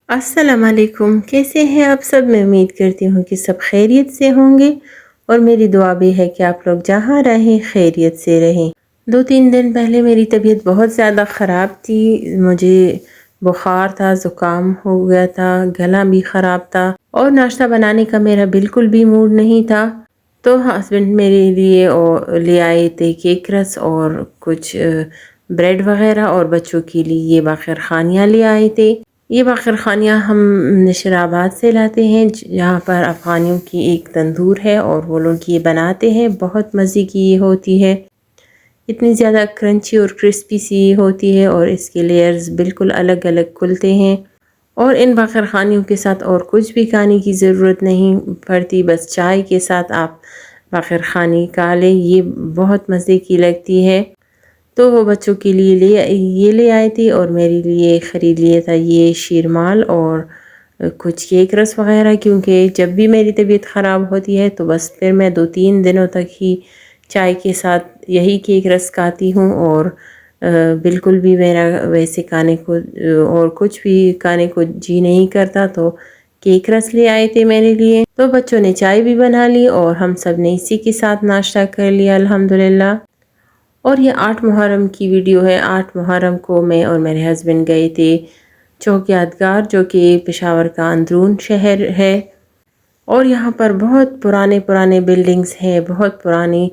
अस्सलाम वालेकुम। कैसे हैं आप सब? मैं उम्मीद करती हूँ कि सब खैरियत से होंगे और मेरी दुआ भी है कि आप लोग जहाँ रहें खैरियत से रहें। 2-3 दिन पहले मेरी तबीयत बहुत ज़्यादा ख़राब थी। मुझे बुखार था, ज़ुकाम हो गया था, गला भी ख़राब था और नाश्ता बनाने का मेरा बिल्कुल भी मूड नहीं था। तो हस्बैंड मेरे लिए ले आए थे केक रस और कुछ ब्रेड वग़ैरह, और बच्चों के लिए ये बाक़िर ख़ानियाँ ले आए थे। ये बाक़िर ख़ानियाँ हम नशीराबाद से लाते हैं, जहाँ पर अफ़गानियों की एक तंदूर है और वो लोग ये बनाते हैं। बहुत मज़े की ये होती है, इतनी ज़्यादा क्रंची और क्रिस्पी सी होती है और इसके लेयर्स बिल्कुल अलग अलग खुलते हैं। और इन बाक़िर ख़ानियों के साथ और कुछ भी खाने की ज़रूरत नहीं पड़ती, बस चाय के साथ आप बाक़िर ख़ानी खा लें, ये बहुत मज़े की लगती है। तो वो बच्चों के लिए ये ले आए थे और मेरे लिए ख़रीद लिया था ये शीरमाल और कुछ केक रस वग़ैरह, क्योंकि जब भी मेरी तबीयत ख़राब होती है तो बस फिर मैं 2-3 दिनों तक ही चाय के साथ यही केक रस खाती हूँ और बिल्कुल भी मेरा वैसे खाने को और कुछ भी खाने को जी नहीं करता। तो केक रस ले आए थे मेरे लिए। तो बच्चों ने चाय भी बना ली और हम सब ने इसी के साथ नाश्ता कर लिया अल्हम्दुलिल्लाह। और ये 8 मुहर्रम की वीडियो है। 8 मुहर्रम को मैं और मेरे हस्बैंड गए थे चौक यादगार, जो कि पेशावर का अंदरून शहर है। और यहाँ पर बहुत पुराने पुराने बिल्डिंग्स हैं, बहुत पुरानी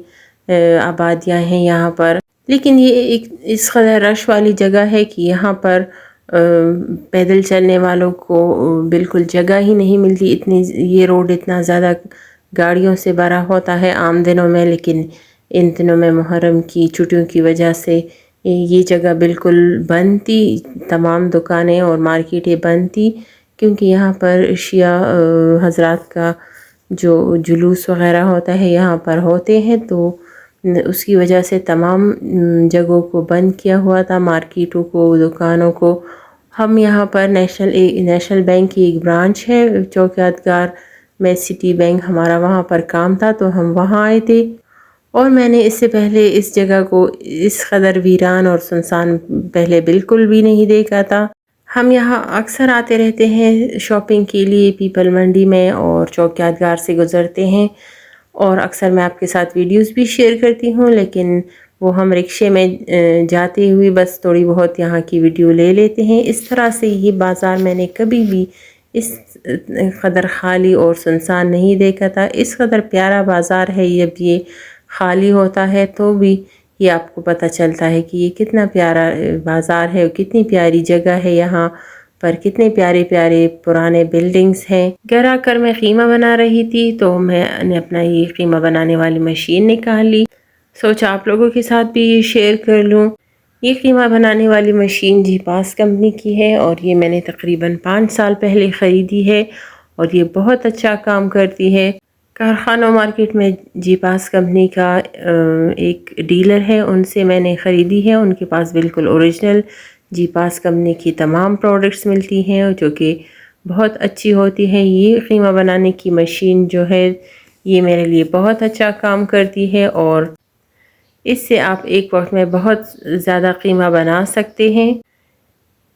आबादियाँ हैं यहाँ पर। लेकिन ये एक इस कदर रश वाली जगह है कि यहाँ पर पैदल चलने वालों को बिल्कुल जगह ही नहीं मिलती। इतनी ये रोड इतना ज़्यादा गाड़ियों से भरा होता है आम दिनों में, लेकिन इन दिनों में मुहर्रम की छुट्टियों की वजह से ये जगह बिल्कुल बंद थी। तमाम दुकानें और मार्केटें बंद थी, क्योंकि यहाँ पर शिया हज़रात का जो जुलूस वग़ैरह होता है यहाँ पर होते हैं, तो उसकी वजह से तमाम जगहों को बंद किया हुआ था, मार्केटों को, दुकानों को। हम यहाँ पर नेशनल बैंक की एक ब्रांच है चौक यादगार में, सिटी बैंक हमारा वहाँ पर काम था, तो हम वहाँ आए थे। और मैंने इससे पहले इस जगह को इस कदर वीरान और सुनसान पहले बिल्कुल भी नहीं देखा था। हम यहाँ अक्सर आते रहते हैं शॉपिंग के लिए पीपल मंडी में, और चौक यादगार से गुज़रते हैं और अक्सर मैं आपके साथ वीडियोस भी शेयर करती हूँ, लेकिन वो हम रिक्शे में जाते हुए बस थोड़ी बहुत यहाँ की वीडियो ले लेते हैं। इस तरह से ये बाज़ार मैंने कभी भी इस कदर खाली और सुनसान नहीं देखा था। इस कदर प्यारा बाज़ार है। जब ये खाली होता है तो भी ये आपको पता चलता है कि ये कितना प्यारा बाज़ार है और कितनी प्यारी जगह है। यहाँ पर कितने प्यारे प्यारे पुराने बिल्डिंग्स हैं। घर आकर मैं कीमा बना रही थी, तो मैंने अपना ये कीमा बनाने वाली मशीन निकाल ली। सोचा आप लोगों के साथ भी ये शेयर कर लूँ। ये कीमा बनाने वाली मशीन जीपास कंपनी की है और ये मैंने तकरीबन 5 साल पहले ख़रीदी है और ये बहुत अच्छा काम करती है। कारखाना मार्केट में जीपास कंपनी का एक डीलर है, उनसे मैंने ख़रीदी है। उनके पास बिल्कुल ओरिजिनल जीपास कंपनी की तमाम प्रोडक्ट्स मिलती हैं जो कि बहुत अच्छी होती हैं। ये कीमा बनाने की मशीन जो है ये मेरे लिए बहुत अच्छा काम करती है और इससे आप एक वक्त में बहुत ज़्यादा कीमा बना सकते हैं।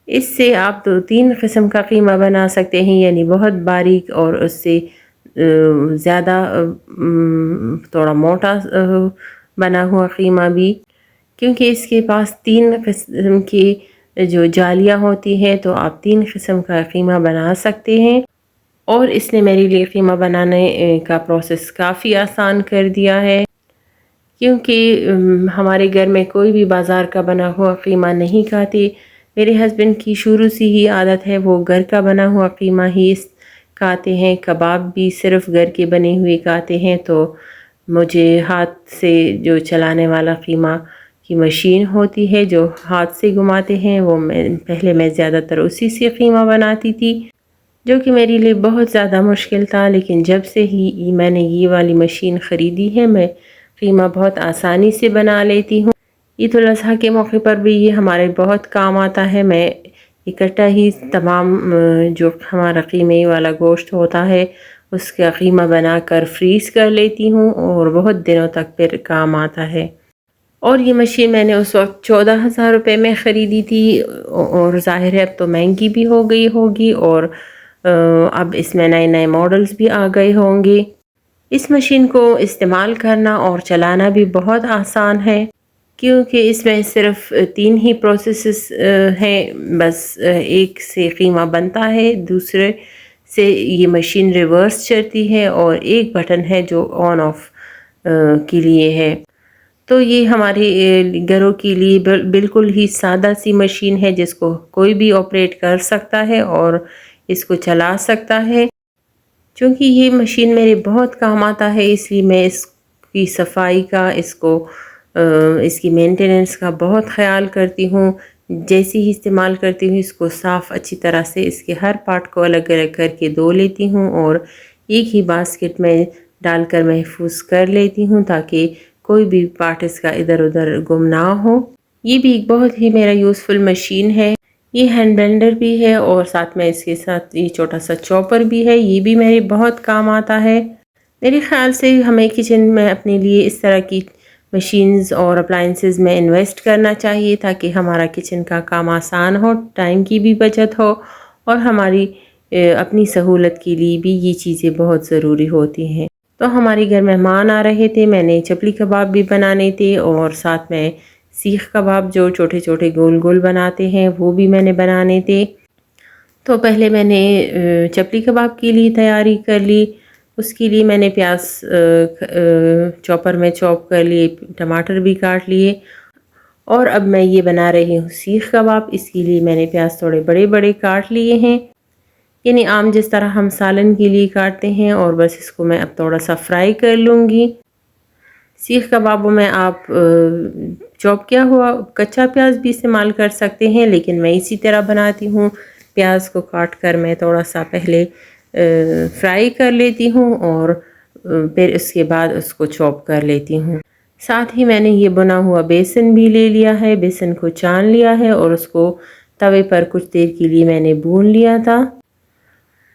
इससे आप 2-3 किस्म का कीमा बना सकते हैं, यानी बहुत बारीक और उससे ज़्यादा थोड़ा मोटा बना हुआ कीमा भी, क्योंकि इसके पास 3 किस्म की जो जालियाँ होती हैं, तो आप 3 किस्म का कीमा बना सकते हैं। और इसने मेरे लिए कीमा बनाने का प्रोसेस काफ़ी आसान कर दिया है, क्योंकि हमारे घर में कोई भी बाज़ार का बना हुआ कीमा नहीं खाते। मेरे हस्बैंड की शुरू से ही आदत है, वो घर का बना हुआ कीमा ही खाते हैं। कबाब भी सिर्फ़ घर के बने हुए खाते हैं। तो मुझे हाथ से जो चलाने वाला कीमा की मशीन होती है, जो हाथ से घुमाते हैं, वो मैं ज़्यादातर उसी से कीमा बनाती थी, जो कि मेरे लिए बहुत ज़्यादा मुश्किल था। लेकिन जब से ही मैंने ये वाली मशीन ख़रीदी है, मैं कीमा बहुत आसानी से बना लेती हूँ। ईद उल अज़हा के मौके पर भी ये हमारे बहुत काम आता है। मैं इकट्ठा ही तमाम जो हमारा कीमे वाला गोश्त होता है उसका कीमा बनाकर फ्रीज़ कर लेती हूँ और बहुत दिनों तक फिर काम आता है। और ये मशीन मैंने उस वक्त 14,000 रुपये में ख़रीदी थी और ज़ाहिर है अब तो महंगी भी हो गई होगी और अब इसमें नए नए मॉडल्स भी आ गए होंगे। इस मशीन को इस्तेमाल करना और चलाना भी बहुत आसान है क्योंकि इसमें सिर्फ 3 ही प्रोसेसेस हैं। बस एक से कीमा बनता है, दूसरे से ये मशीन रिवर्स चलती है और एक बटन है जो ऑन ऑफ के लिए है। तो ये हमारे घरों के लिए बिल्कुल ही सादा सी मशीन है जिसको कोई भी ऑपरेट कर सकता है और इसको चला सकता है। चूँकि ये मशीन मेरे बहुत काम आता है इसलिए मैं इसकी सफाई का, इसकी मेंटेनेंस का बहुत ख़्याल करती हूँ। जैसे ही इस्तेमाल करती हूँ इसको साफ़ अच्छी तरह से इसके हर पार्ट को अलग अलग करके धो लेती हूँ और एक ही बास्केट में डालकर महफूज कर लेती हूँ ताकि कोई भी पार्ट इसका इधर उधर गुम ना हो। ये भी एक बहुत ही मेरा यूज़फुल मशीन है। ये हैंड ब्लेंडर भी है और साथ में इसके साथ ये छोटा सा चॉपर भी है, ये भी मेरे बहुत काम आता है। मेरे ख़्याल से हमें किचन में अपने लिए इस तरह की मशीन्स और अप्लाइंसेस में इन्वेस्ट करना चाहिए ताकि हमारा किचन का काम आसान हो, टाइम की भी बचत हो और हमारी अपनी सहूलत के लिए भी ये चीज़ें बहुत ज़रूरी होती हैं। तो हमारे घर मेहमान आ रहे थे, मैंने चपली कबाब भी बनाने थे और साथ में सीख कबाब जो छोटे छोटे गोल गोल बनाते हैं वो भी मैंने बनाने थे। तो पहले मैंने चपली कबाब के लिए तैयारी कर ली। उसके लिए मैंने प्याज चॉपर में चॉप कर लिए, टमाटर भी काट लिए और अब मैं ये बना रही हूँ सीख कबाब। इसके लिए मैंने प्याज थोड़े बड़े बड़े काट लिए हैं, यानी आम जिस तरह हम सालन के लिए काटते हैं, और बस इसको मैं अब थोड़ा सा फ्राई कर लूँगी। सीख कबाबों में आप चॉप किया हुआ कच्चा प्याज भी इस्तेमाल कर सकते हैं, लेकिन मैं इसी तरह बनाती हूँ। प्याज को काट कर मैं थोड़ा सा पहले फ्राई कर लेती हूँ और फिर उसके बाद उसको चॉप कर लेती हूँ। साथ ही मैंने ये बना हुआ बेसन भी ले लिया है, बेसन को छान लिया है और उसको तवे पर कुछ देर के लिए मैंने भून लिया था।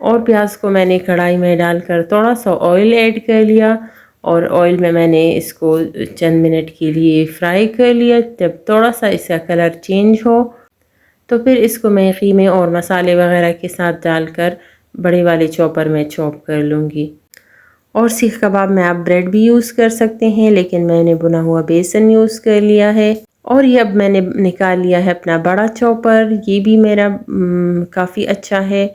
और प्याज को मैंने कढ़ाई में डालकर थोड़ा सा ऑयल ऐड कर लिया और ऑयल में मैंने इसको चंद मिनट के लिए फ्राई कर लिया। जब थोड़ा सा इसका कलर चेंज हो तो फिर इसको मैं कीमे और मसाले वगैरह के साथ डालकर बड़े वाले चॉपर में चॉप कर लूँगी। और सीख कबाब में आप ब्रेड भी यूज़ कर सकते हैं, लेकिन मैंने भुना हुआ बेसन यूज़ कर लिया है। और ये अब मैंने निकाल लिया है अपना बड़ा चॉपर, ये भी मेरा काफ़ी अच्छा है।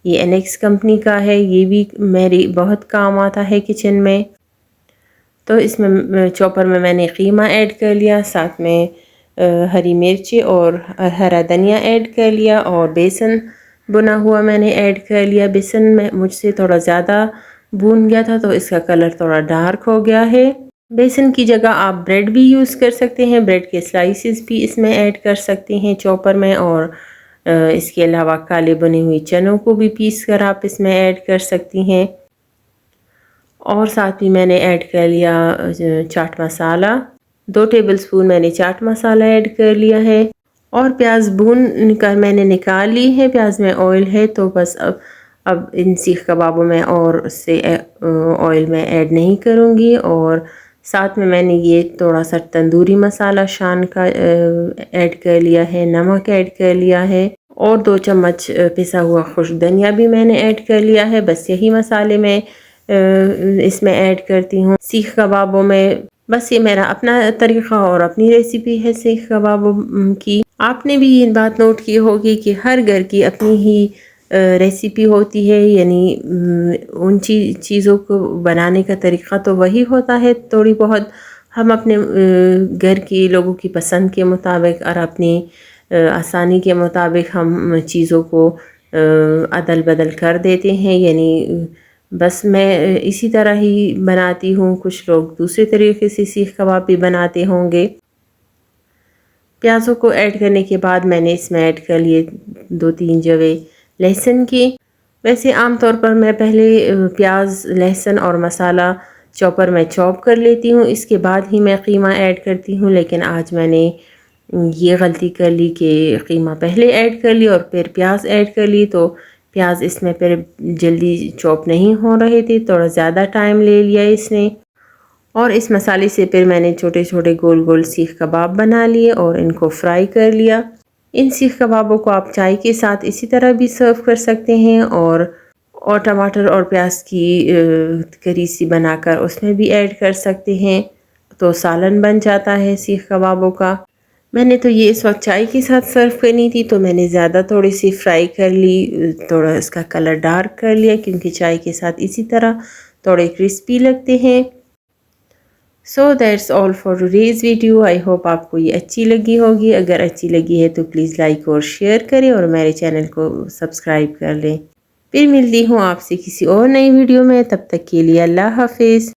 ये एनेक्स कंपनी का है, ये भी मेरी बहुत काम आता है किचन में। तो इसमें चॉपर में मैंने कीमा ऐड कर लिया, साथ में हरी मिर्ची और हरा धनिया ऐड कर लिया और बेसन बुना हुआ मैंने ऐड कर लिया। बेसन में मुझसे थोड़ा ज़्यादा भून गया था तो इसका कलर थोड़ा डार्क हो गया है। बेसन की जगह आप ब्रेड भी यूज़ कर सकते हैं, ब्रेड के स्लाइसेस भी इसमें ऐड कर सकते हैं चॉपर में। और इसके अलावा काले बने हुए चनों को भी पीस कर आप इसमें ऐड कर सकती हैं। और साथ ही मैंने ऐड कर लिया चाट मसाला, 2 टेबलस्पून मैंने चाट मसाला ऐड कर लिया है। और प्याज भून कर मैंने निकाल ली है, प्याज में ऑयल है तो बस अब इन सीख कबाबों में और से ऑयल में ऐड नहीं करूँगी। और साथ में मैंने ये थोड़ा सा तंदूरी मसाला शान का ऐड कर लिया है, नमक ऐड कर लिया है और 2 चम्मच पिसा हुआ खुश्क धनिया भी मैंने ऐड कर लिया है। बस यही मसाले मैं इसमें ऐड करती हूँ सीख कबाबों में। बस ये मेरा अपना तरीक़ा और अपनी रेसिपी है सीख कबाबों की। आपने भी ये बात नोट की होगी कि हर घर की अपनी ही रेसिपी होती है, यानी उन चीज़ों को बनाने का तरीक़ा तो वही होता है। थोड़ी बहुत हम अपने घर के लोगों की पसंद के मुताबिक और अपनी आसानी के मुताबिक हम चीज़ों को अदल बदल कर देते हैं। यानी बस मैं इसी तरह ही बनाती हूँ, कुछ लोग दूसरे तरीके से सीख कबाब भी बनाते होंगे। प्याज़ों को ऐड करने के बाद मैंने इसमें ऐड कर लिए 2-3 जवे लहसुन की। वैसे आम तौर पर मैं पहले प्याज, लहसुन और मसाला चॉपर में चॉप कर लेती हूँ, इसके बाद ही मैं कीमा ऐड करती हूँ। लेकिन आज मैंने ये गलती कर ली कि कीमा पहले ऐड कर ली और फिर प्याज ऐड कर ली, तो प्याज इसमें फिर जल्दी चॉप नहीं हो रहे थे, थोड़ा ज़्यादा टाइम ले लिया इसने। और इस मसाले से फिर मैंने छोटे छोटे गोल गोल सीख कबाब बना लिए और इनको फ्राई कर लिया। इन सीख कबाबों को आप चाय के साथ इसी तरह भी सर्व कर सकते हैं और टमाटर और प्याज की करी सी बनाकर उसमें भी ऐड कर सकते हैं, तो सालन बन जाता है सीख कबाबों का। मैंने तो ये इस वक्त चाय के साथ सर्व करनी थी, तो मैंने ज़्यादा थोड़ी सी फ्राई कर ली, थोड़ा इसका कलर डार्क कर लिया, क्योंकि चाय के साथ इसी तरह थोड़े क्रिस्पी लगते हैं। So that's all for today's video. I hope आपको ये अच्छी लगी होगी। अगर अच्छी लगी है तो प्लीज़ लाइक और शेयर करें और मेरे चैनल को सब्सक्राइब कर लें। फिर मिलती हूँ आपसे किसी और नई वीडियो में, तब तक के लिए अल्लाह हाफिज़।